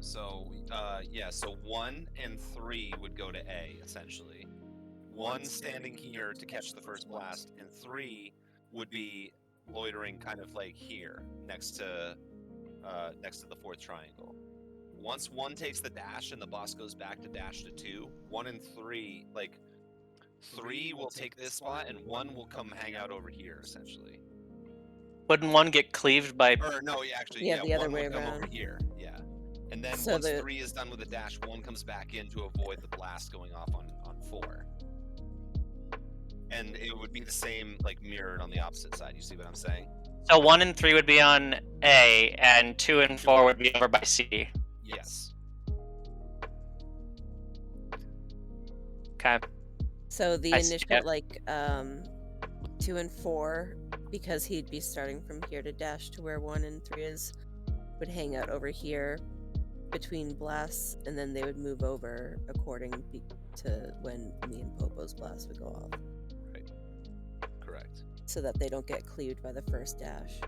So, yeah, so 1 and 3 would go to A, essentially. 1 standing here to catch the first blast, and 3 would be loitering kind of like here, next to the fourth triangle. Once 1 takes the dash and the boss goes back to dash to 2, 1 and 3, like, 3 will take this spot, and 1 will come hang out over here, essentially. Wouldn't 1 get cleaved by... Or, no, actually, Yeah, the other 1 way would come over around. here, yeah. And then So once the- 3 is done with the dash, 1 comes back in to avoid the blast going off on 4. And it would be the same, like, mirrored on the opposite side. You see what I'm saying? So 1 and 3 would be on A, and 2 and 4 would be over by C. Yes. Okay. So the I see initial, it. like, 2 and 4, because he'd be starting from here to dash to where 1 and 3 is, would hang out over here between blasts, and then they would move over according to when me and Popo's blast would go off. Right. Correct. So that they don't get cleaved by the first dash.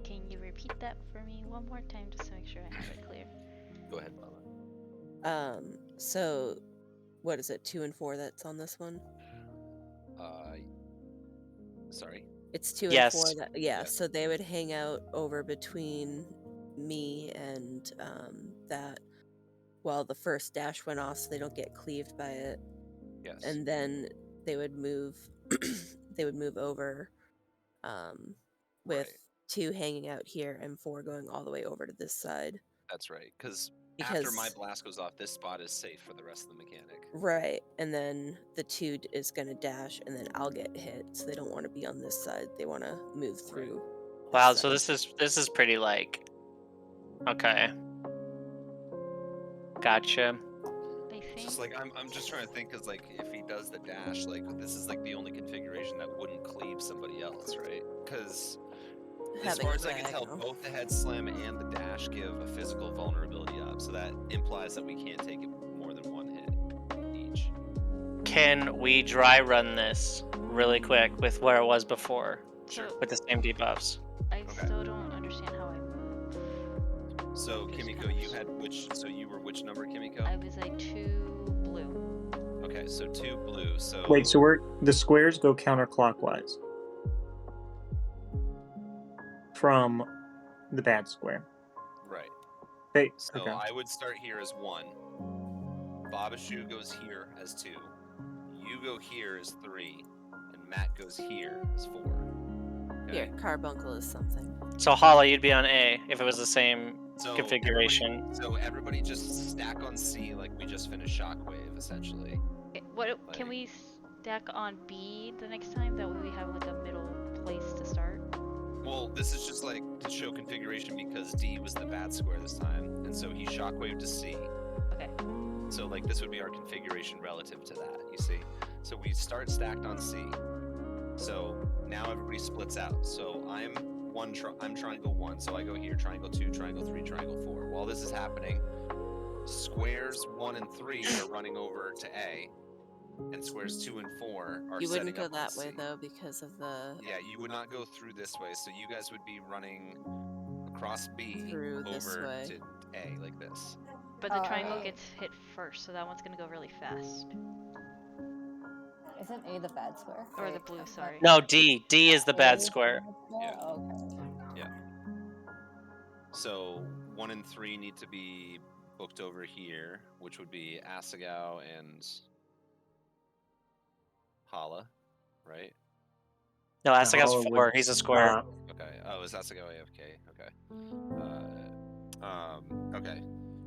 Can you repeat that for me one more time just to make sure I have it clear? Go ahead, Lala. So what is it, 2 and 4 that's on this one? Sorry? It's 2 and Yes. 4 that, yeah, Yes. so they would hang out over between me and that while the first dash went off, so they don't get cleaved by it. Yes. And then they would move they would move over with Right. 2 hanging out here and 4 going all the way over to this side. That's right. Because after my blast goes off, this spot is safe for the rest of the mechanic. Right, and then the 2 is gonna dash, and then I'll get hit. So they don't want to be on this side. They want to move through. Wow, this so side. this is pretty, like... Okay. Gotcha. I It's think. just like, I'm just trying to think, because, like, if he does the dash, like, this is, like, the only configuration that wouldn't cleave somebody else, right? Because... As Having far as I can tell, diagonal. both the head slam and the dash give a physical vulnerability up, so that implies that we can't take it more than 1 hit each. Can we dry run this really quick with where it was before? Sure. With the same debuffs? I Okay. still don't understand how I move. So, Just Kimiko, kinda you had which? So you were which number, Kimiko? I was like 2 blue. Okay, so 2 blue. So Wait, so the squares go counterclockwise from the bad square. right. Hey, So okay. I would start here as 1. Babashu goes here as 2. You go here as 3, and Matt goes here as 4. Okay? Here, carbuncle is something. So Hala, you'd be on A if it was the same So configuration. Everybody just stack on C like we just finished Shockwave, essentially. What Like- can we stack on B the next time? That way we have like a middle place to start. Well, this is just like to show configuration because D was the bad square this time, and so he shockwaved to C. Okay. So like this would be our configuration relative to that, you see. So we start stacked on C. So now everybody splits out. So I'm triangle 1, so I go here, triangle 2, triangle 3, triangle 4. While this is happening, squares 1 and 3 are running over to A, and squares 2 and 4 are You setting wouldn't go up on that C. way though because of the Yeah, you would not go through this way, so you guys would be running across B Through this over way. to A like this. But the triangle A. gets hit first, so that one's gonna go really fast. Isn't A the bad square? Or the Wait, blue, but sorry. No, D. D is the A bad is square. Yeah. Okay. So 1 and 3 need to be booked over here, which would be Asagao and Hala, right? No, Asaga's Hala 4. would He's a square. not. Okay. Oh, is Asagao AFK? Okay. Okay.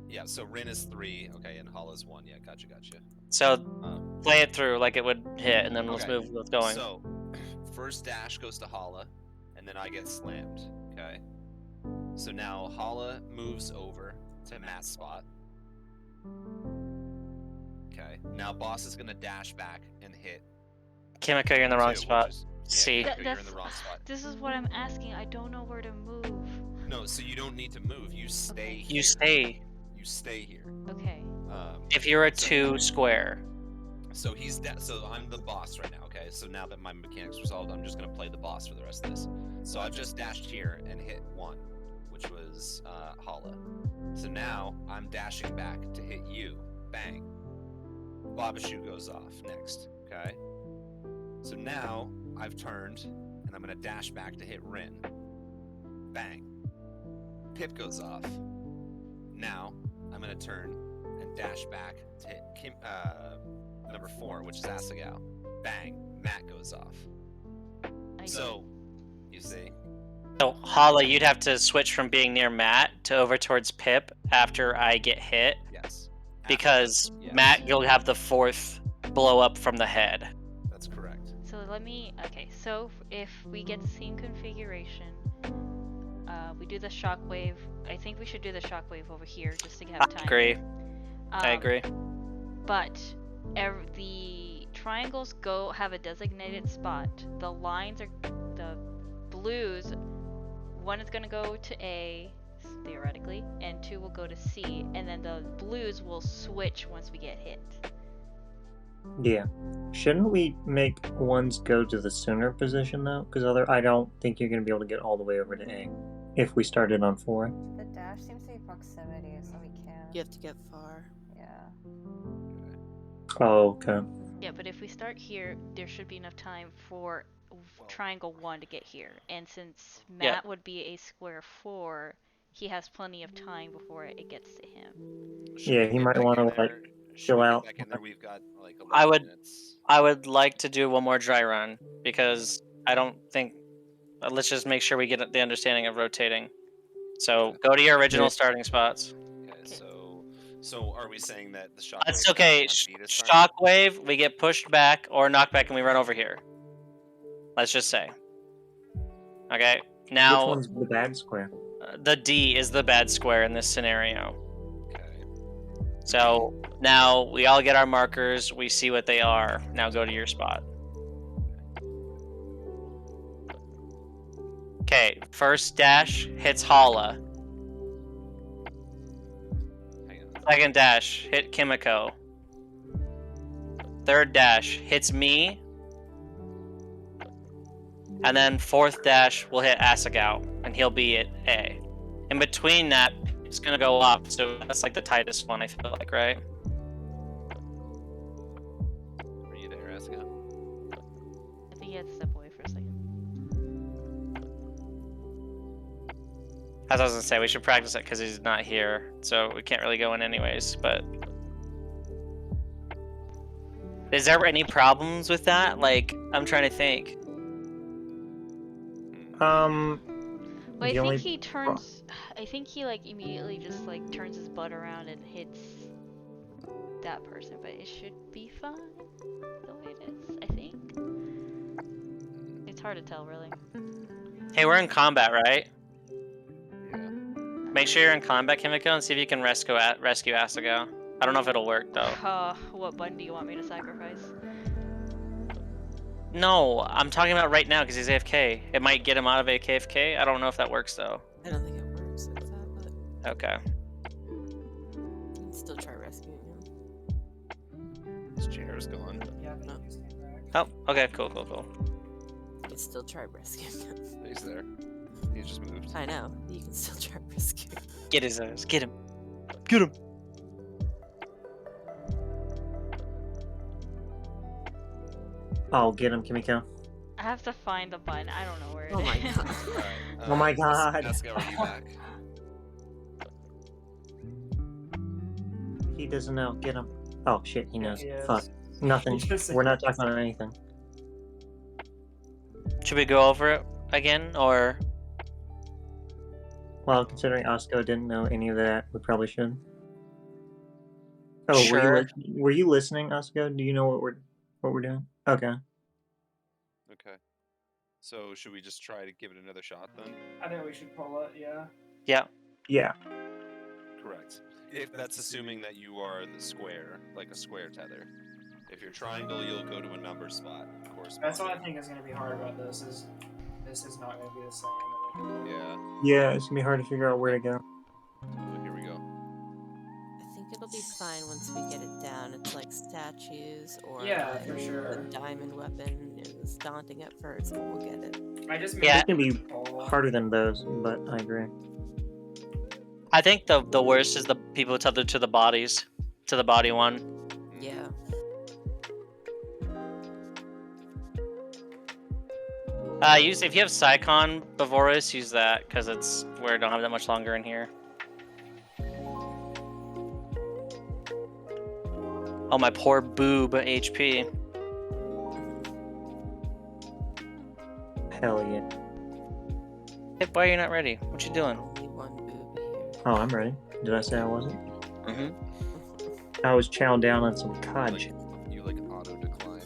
Yeah. So Rin is 3. Okay, and Hala's 1. Yeah. Gotcha. So Um, play it through like it would hit, and then let's Okay, move what's going. So, first dash goes to Hala, and then I get slammed. Okay. So now Hala moves over to Matt's spot. Okay. Now boss is gonna dash back and hit. Kimiko, you're in the wrong 2, spot. which is- C. Yeah, That- Kimiko, you're in that's- the wrong spot. This is what I'm asking. I don't know where to move. No, so you don't need to move. You stay here. You stay. You stay here. Okay. If you're a So- 2 square. So he's so I'm the boss right now. Okay. So now that my mechanics resolved, I'm just gonna play the boss for the rest of this. So I've just dashed here and hit 1. which was Hala. So now I'm dashing back to hit you. Bang. Babashu goes off next. Okay. So now I've turned and I'm gonna dash back to hit Rin. Bang. Pip goes off. Now I'm gonna turn and dash back to hit number 4, which is Asagao. Bang. Matt goes off. So, you see. So, Hala, you'd have to switch from being near Matt to over towards Pip after I get hit. Yes. Because Yes. Matt, you'll have the 4th blow up from the head. That's correct. So okay, so if we get the same configuration, we do the shockwave. I think we should do the shockwave over here just to have time. I agree. But the triangles have a designated spot. The lines are the blues. One is gonna go to A, theoretically, and 2 will go to C, and then the blues will switch once we get hit. Yeah. Shouldn't we make ones go to the sooner position though? Because I don't think you're gonna be able to get all the way over to A if we started on 4. The dash seems to be proximity, so we can. You have to get far. Yeah. Oh, okay. Yeah, but if we start here, there should be enough time for triangle 1 to get here. And since Matt would be a square 4, he has plenty of time before it gets to him. Yeah, he might want to like chill out. Back in there, we've got like 11 I would- minutes. I would like to do one more dry run because I don't think. Let's just make sure we get the understanding of rotating. So go to your original starting spots. Okay, so are we saying that the shockwave? That's okay. on B this time? Shockwave, we get pushed back or knocked back and we run over here. Let's just say. Okay. Now Which one's the bad square? the D is the bad square in this scenario. Okay. So now we all get our markers. We see what they are. Now go to your spot. Okay, first dash hits Hala. Hang on. Second dash hit Kimiko. Third dash hits me. And then 4th dash will hit Asagao, and he'll be at A. In between that, it's gonna go up, so that's like the tightest one, I feel like, right? Are you there, Asga? I think he had to step away for a second. As I was gonna say, we should practice it because he's not here, so we can't really go in anyways, but... Is there any problems with that? Like, I'm trying to think. Well, I The only think he turns. I think he like immediately just like turns his butt around and hits that person, but it should be fine the way it is. I think. It's hard to tell, really. Hey, we're in combat, right? Yeah. Make sure you're in combat, Kimiko, and see if you can rescue Asagao. I don't know if it'll work, though. What button do you want me to sacrifice? No, I'm talking about right now because he's AFK. It might get him out of AFK. I don't know if that works, though. I don't think it works like that, but Okay. you can still try rescuing him. His chair is gone. Oh, okay, cool. You can still try rescuing him. He's there. He's just moved. I know. You can still try rescuing him. Get his ass. Get him. Get him. Oh, get him, Kimiko. I have to find the button. I don't know where it is. Oh my god. Alright. Oh my god. Asga, are you back? He doesn't know. Get him. Oh shit, he knows. He is. Fuck. Nothing. He just said We're not yes. talking about anything. Should we go over it again, or... Well, considering Osco didn't know any of that, we probably should. Oh, Sure. were you listening, Osco? Do you know what we're doing? Okay. Okay. So should we just try to give it another shot then? I think we should pull it, yeah. Yeah. Yeah. Correct. If that's assuming that you are the square, like a square tether. If you're triangle, you'll go to a number spot. Of course. That's what I think is going to be hard about this, is this is not going to be the same. Yeah. Yeah, it's gonna be hard to figure out where to go. So here we go. I think it'll be fine once we get it down. It's like statues or Yeah, like for sure. a diamond weapon. It was daunting at first, but we'll get it. I just Yeah. It's gonna be pull. harder than those, but I agree. I think the worst is the people tethered to the bodies, to the body one. Yeah. Use if you have Psycon Bavoris, use that because it's where I don't have that much longer in here. Oh, my poor boob HP. Hell yeah. Hey, why are you not ready? What you doing? Only one boob here. Oh, I'm ready. Did I say I wasn't? Mm-hmm. I was chowing down on some cod. You like auto declined.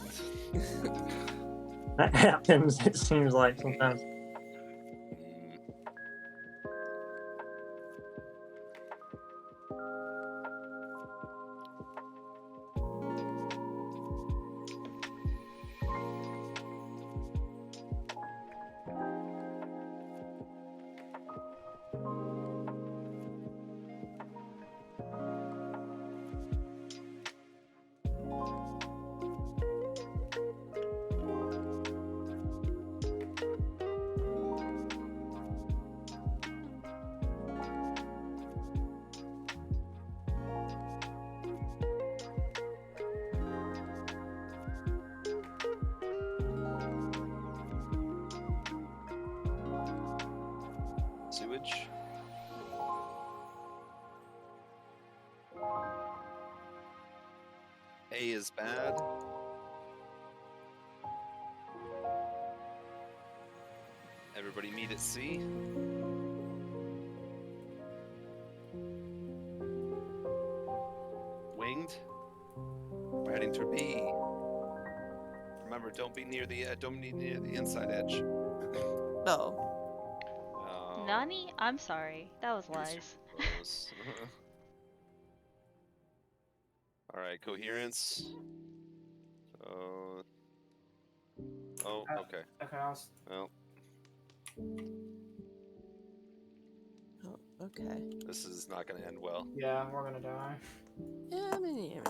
That happens, it seems like sometimes. Sewage. A is bad. Everybody meet at C. Winged. We're heading to B. Remember, don't be near the inside edge. Oh. Oh, Nani? I'm sorry. That was you're so lies. close. All right, coherence. Oh, okay. Okay, I was... Well, Oh, okay. this is not going to end well. Yeah, we're gonna die. Yeah, I mean,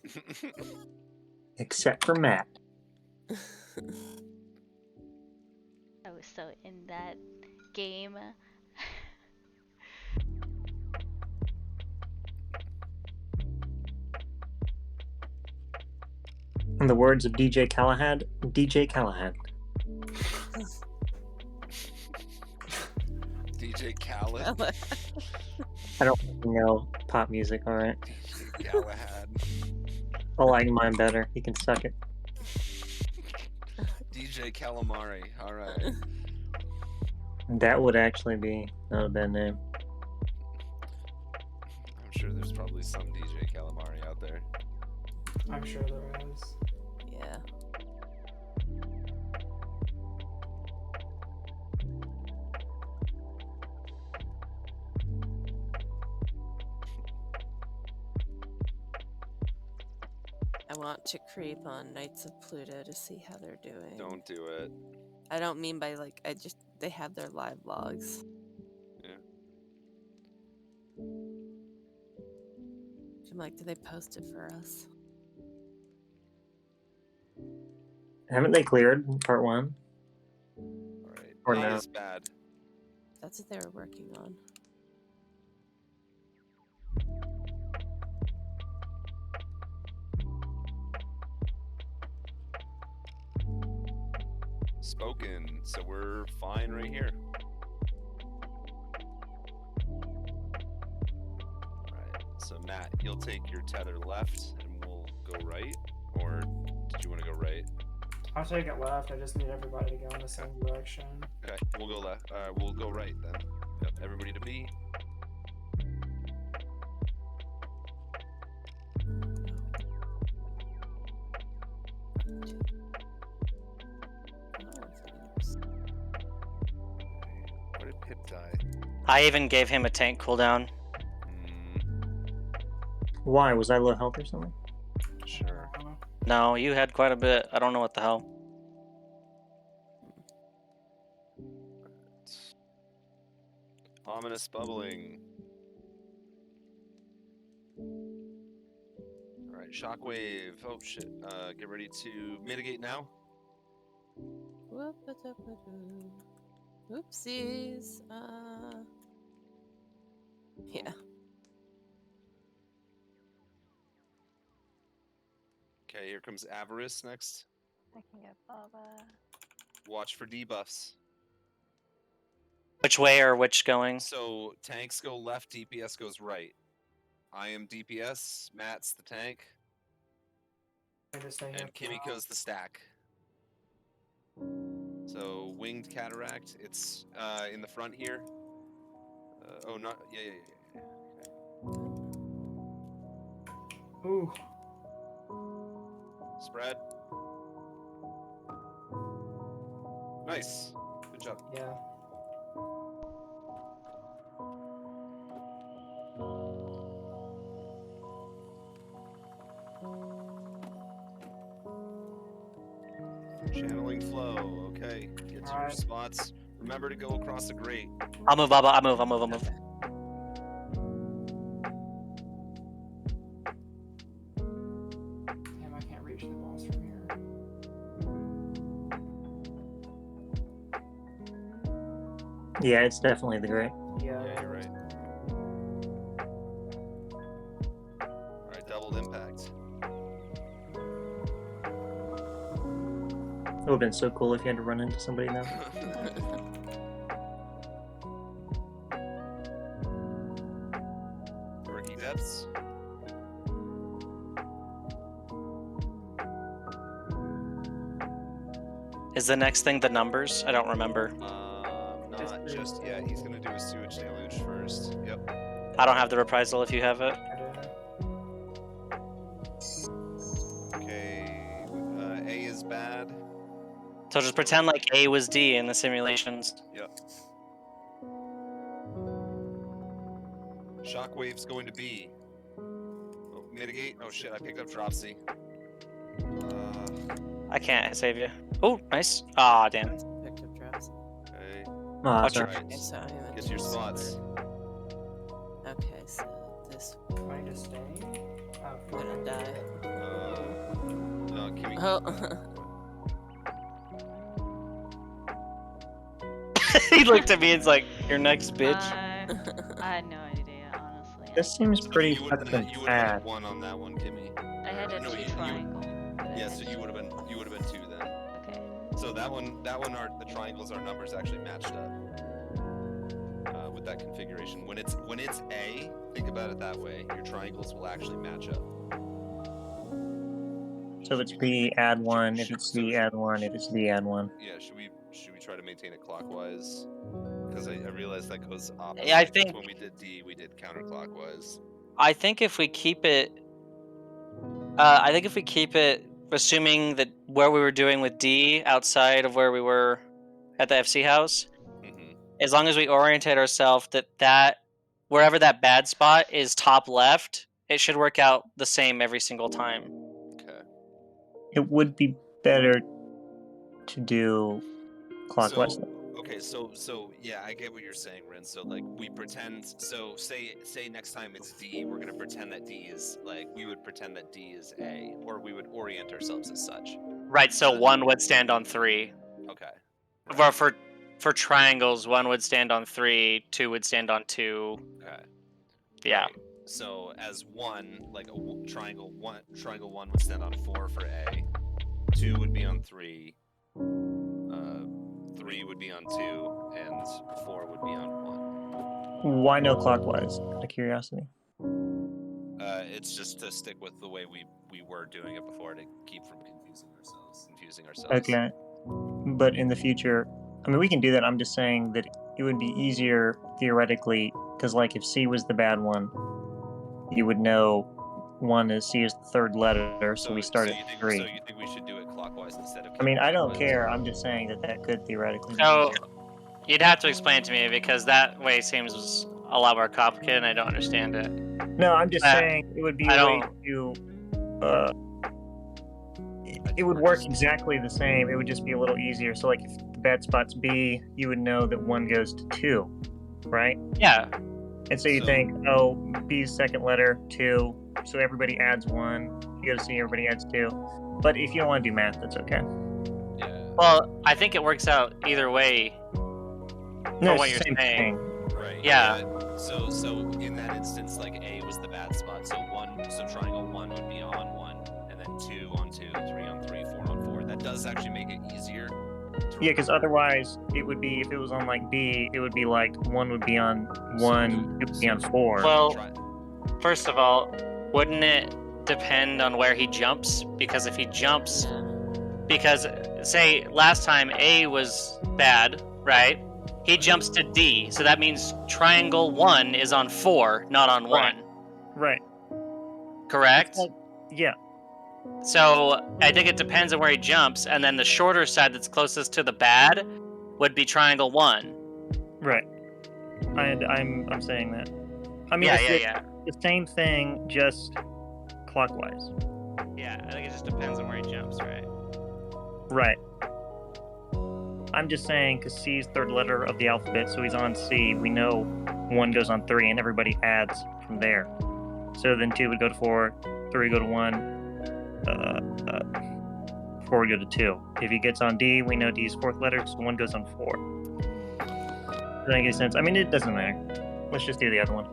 yeah. Except for Matt. I was so in that game. In the words of DJ Callahan, DJ Callahan. DJ Khaled. I don't know pop music, alright? DJ Galahad. I like mine better. He can suck it. DJ Calamari. All right. That would actually be not a bad name. I'm sure there's probably some DJ Calamari out there. I'm sure there is. Yeah. I want to creep on Knights of Pluto to see how they're doing. Don't do it. I don't mean by like, they have their live logs. Yeah. I'm like, do they post it for us? Haven't they cleared part 1? All right. Or A no. is bad. That's what they were working on. Spoken. So we're fine right here. Alright. So Matt, you'll take your tether left and we'll go right. Or did you want to go right? I'll take it left. I just need everybody to go in the same direction. Okay, we'll go left. We'll go right then. Yep, everybody to B. Where did Pip die? I even gave him a tank cooldown. Why? Was I low health or something? Sure. No, you had quite a bit. I don't know what the hell. Ominous bubbling. Alright, shockwave. Oh shit. Get ready to mitigate now. Whoop-a-dub-a-doo. Oopsies. Yeah. Okay, here comes Avarice next. I can get Baba. Watch for debuffs. Which way or which going? So tanks go left, DPS goes right. I am DPS, Matt's the tank, I just stay here and for now. Kimiko's the stack. So winged cataract, it's in the front here. Oh, not yeah. Ooh. Spread. Nice. Good job. Yeah. Channeling flow. Okay. Get to your Alright. spots. Remember to go across the grate. I'll move, Baba. I'll move. Damn, I can't reach the boss from here. Yeah, it's definitely the great. Yeah. Yeah, you're right. Alright, doubled impact. It would have been so cool if you had to run into somebody now. Murky depths. Is the next thing the numbers? I don't remember. Not just yet. He's gonna do a sewage deluge first. Yep. I don't have the reprisal if you have it. I do. Okay. A is bad. So just pretend like A was D in the simulations. Yep. Shockwave's going to B. Oh, mitigate. Oh shit! I picked up dropsy. I can't save you. Oh, nice. Ah, damn. Picked up drops. Okay. Oh, Watch sorry. Right. Okay, so I went Get to your spots. Okay, so this Do I need to stay? Oh, I'm gonna die. No, can we? Oh. He looked at me and's like, "Your next bitch." I had no idea, honestly. This seems So pretty you would have fucking been bad. at 1 on that one, Kimmy. I had a No, T you- triangle. but I Yeah, had so you would have been 2 then. Okay. So that one are the triangles, our numbers actually matched up with that configuration. When it's A, think about it that way. Your triangles will actually match up. So if it's B, add 1. If it's C, add 1. If it's D, add 1. Yeah, should we try to maintain it clockwise? Because I realized that goes opposite. Yeah, I 'cause think- when we did D, we did counterclockwise. I think if we keep it, assuming that where we were doing with D outside of where we were at the FC house, Mm-hmm. as long as we orientate ourselves that wherever that bad spot is top left, it should work out the same every single time. Okay. It would be better to do clockwise. So, okay, so yeah, I get what you're saying, Ren. So like we pretend. So say next time it's D, we're gonna pretend that D is we would pretend that D is A, or we would orient ourselves as such. Right. So 1 would stand on 3. Okay. Or for triangles, 1 would stand on 3, 2 would stand on 2. Okay. Yeah. Right. So as 1, like triangle 1 would stand on 4 for A. 2 would be on 3. 3 would be on 2, and 4 would be on 1. Why no clockwise? Out of curiosity. It's just to stick with the way we were doing it before to keep from confusing ourselves. Okay. But in the future, I mean, we can do that. I'm just saying that it would be easier theoretically, because like if C was the bad one, you would know C is the third letter, so we start at 3. So you think we should do it clockwise instead of? I mean, I don't counterclockwise? care. I'm just saying that could theoretically be So easier. you'd have to explain it to me because that way seems a lot more complicated and I don't understand it. No, I'm just saying it would be I a way don't- to. It would work exactly the same. It would just be a little easier. So, like, if the bad spot's B, you would know that 1 goes to 2, right? Yeah. And so you So- think, oh, B's second letter, 2. So everybody adds 1. You go to C, everybody adds 2. But if you don't want to do math, that's okay. Yeah. Well, I think it works out either way. No, what it's you're the same saying. thing. Right. Right. Yeah. So in that instance, like A was the bad spot. So triangle 1 would be on 1, and then 2 on 2, 3 on 3, 4 on 4. That does actually make it easier. Yeah, because otherwise it would be, if it was on like B, it would be like 1 would be on 1, 2 would be on 4. Well, first of all, wouldn't it depend on where he jumps? Because if he jumps, Yeah. because say last time A was bad, right? He jumps to D, so that means triangle 1 is on 4, not on 1. Right. Correct? It's like- yeah. So I think it depends on where he jumps, and then the shorter side that's closest to the bad would be triangle 1. Right. I'm saying that. I mean, Yeah. the same thing, just clockwise. Yeah, I think it just depends on where he jumps, right? Right. I'm just saying, because C is third letter of the alphabet, so he's on C. We know 1 goes on 3, and everybody adds from there. So then 2 would go to 4, 3 would go to 1, 4 would go to 2. If he gets on D, we know D is fourth letter, so 1 goes on 4. Does that make any sense? I mean, it doesn't matter. Let's just do the other one.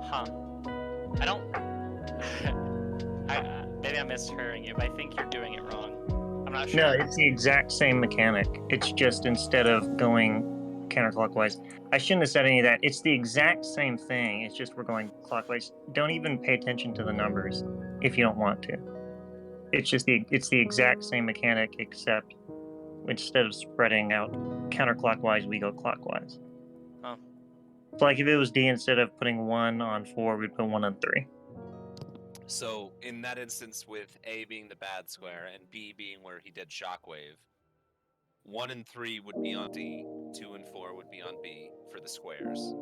Huh. I don't... maybe I'm mishearing you, but I think you're doing it wrong. I'm not sure. No, it's the exact same mechanic. It's just instead of going counterclockwise. I shouldn't have said any of that. It's the exact same thing. It's just we're going clockwise. Don't even pay attention to the numbers if you don't want to. It's just it's the exact same mechanic, except instead of spreading out counterclockwise, we go clockwise. Oh. So like if it was D, instead of putting 1 on 4, we'd put 1 on 3. So in that instance, with A being the bad square and B being where he did shockwave, 1 and 3 would be on D, 2 and 4 would be on B for the squares.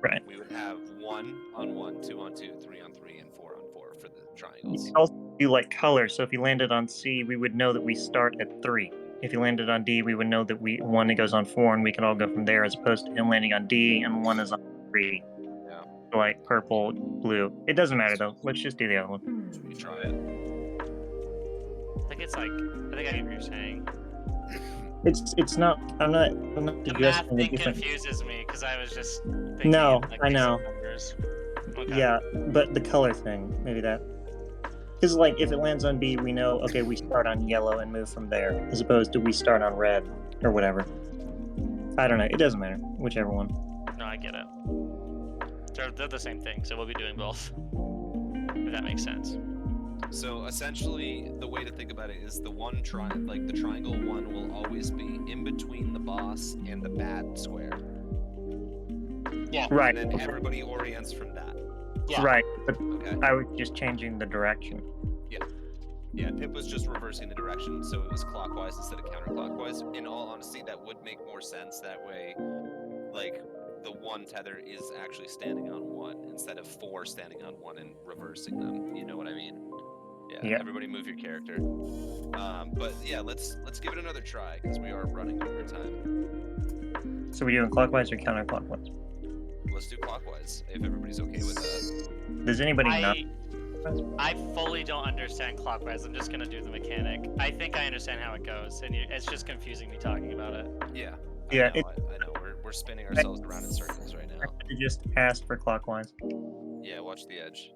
Right. We would have 1 on 1, 2 on 2, 3 on 3, and 4 on 4 for the triangles. You could also do like color. So if he landed on C, we would know that we start at 3. If he landed on D, we would know that 1 goes on 4, and we can all go from there, as opposed to him landing on D and 1 is on 3. Yeah. So like purple, blue. It doesn't matter though. Let's just do the other one. Should we try it? I think it's like... I think I get what you're saying. It's not. I'm not The math suggesting a thing different. confuses me, because I was just thinking No, of, like, I these know. numbers. Okay. Yeah, but the color thing, maybe that. Because like if it lands on B, we know okay, we start on yellow and move from there, as opposed to we start on red or whatever. I don't know. It doesn't matter. Whichever one. No, I get it. They're the same thing, so we'll be doing both. If that makes sense. So essentially, the way to think about it is the triangle 1 will always be in between the boss and the bad square. Yeah. Right. And then everybody orients from that. Yeah. Right. But Okay. I was just changing the direction. Yeah, Pip was just reversing the direction, so it was clockwise instead of counterclockwise. In all honesty, that would make more sense. That way, like, the 1 tether is actually standing on 1 instead of 4 standing on 1 and reversing them. You know what I mean? Yeah. Everybody move your character. But yeah, let's give it another try because we are running over time. So we doing clockwise or counterclockwise? Let's do clockwise if everybody's okay with that. Does anybody not? I fully don't understand clockwise. I'm just gonna do the mechanic. I think I understand how it goes, and it's just confusing me talking about it. Yeah. Yeah, I know. We're spinning ourselves around in circles right now. I just asked for clockwise. Yeah, watch the edge.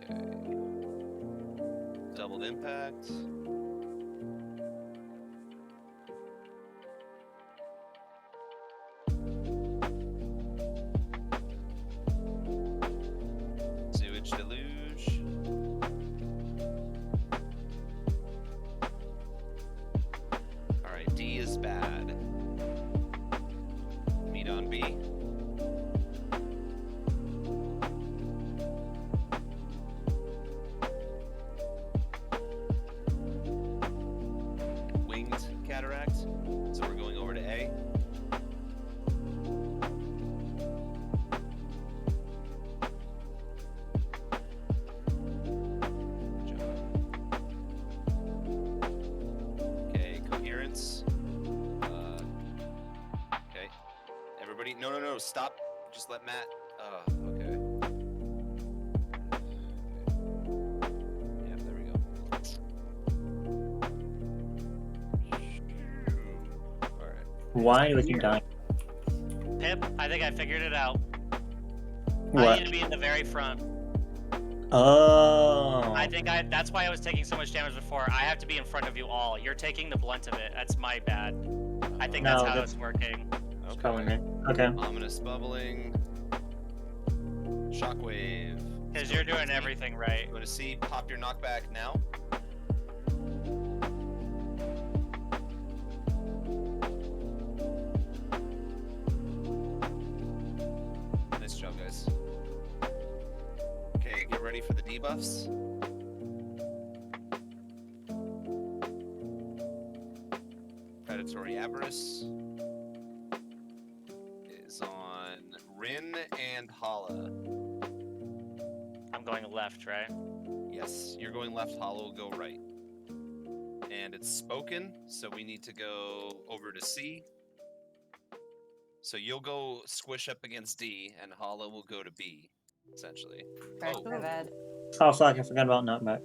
Okay. Doubled impact. Sewage deluge. Alright, D is bad. Meet on B. Winged cataract. So we're going over to A. everybody. No, stop. Just let Matt. Okay. Yeah, there we go. All right. Why do I keep dying? Pip, I think I figured it out. I What? need to be in the very front. Oh. I think that's why I was taking so much damage before. I have to be in front of you all. You're taking the blunt of it. That's my bad. I think that's No, how that's- it's working. It's Okay. probably me. Okay. Ominous bubbling. Shockwave. Because you're doing everything right. Go to C. Pop your knockback now. Nice job, guys. Okay, get ready for the debuffs. Predatory Avarice is on Rin and Hala. I'm going left, right? Yes, you're going left, Hala will go right. And it's spoken, so we need to go over to C. So you'll go squish up against D, and Hala will go to B, essentially. Right, Oh. my bad. Oh fuck! I forgot about knockback.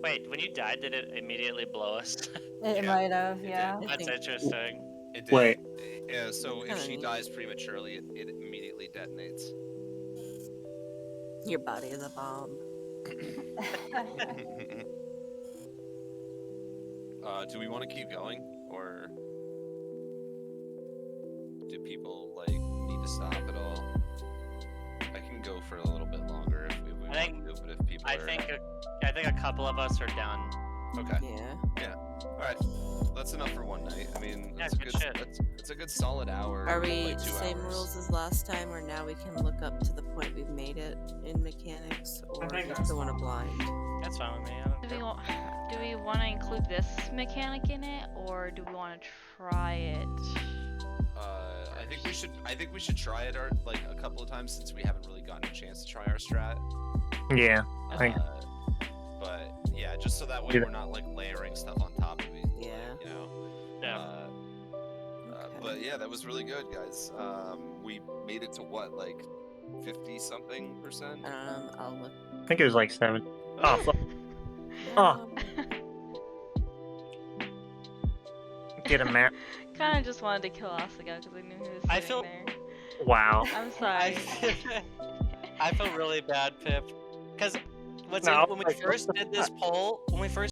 Wait, when you died, did it immediately blow us? It Yeah, might have, it yeah. I That's think interesting. It did. Wait. So if Kinda she neat. dies prematurely, it immediately detonates. Your body is a bomb. Do we want to keep going, or do people like need to stop at all? I can go for a little bit longer if we I think- want to, but if people I are... think a couple of us are done. Okay. Yeah. All right. That's enough for one night. I mean, Yeah, that's good shit. That's a good solid hour. Are we like 2 same hours. rules as last time, or now we can look up to the point we've made it in mechanics, or think we that's still want to fine. blind? That's fine with me. I don't Do care. we want to include this mechanic in it, or do we want to try it? I think we should try it like a couple of times since we haven't really gotten a chance to try our strat. Yeah. I think. But yeah, just so that way Yeah. we're not like layering stuff on top of it. Yeah. You know. Yeah. But yeah, that was really good, guys. We made it to what, like 50-something%? I'll look. I think it was like 7. Oh fuck! Oh. Um, Get a map. Kind of just wanted to kill Asuka because I knew he was I sitting feel- there. Wow. I'm sorry. I feel really bad, Pip. Because when No, we like, first did this poll, when we first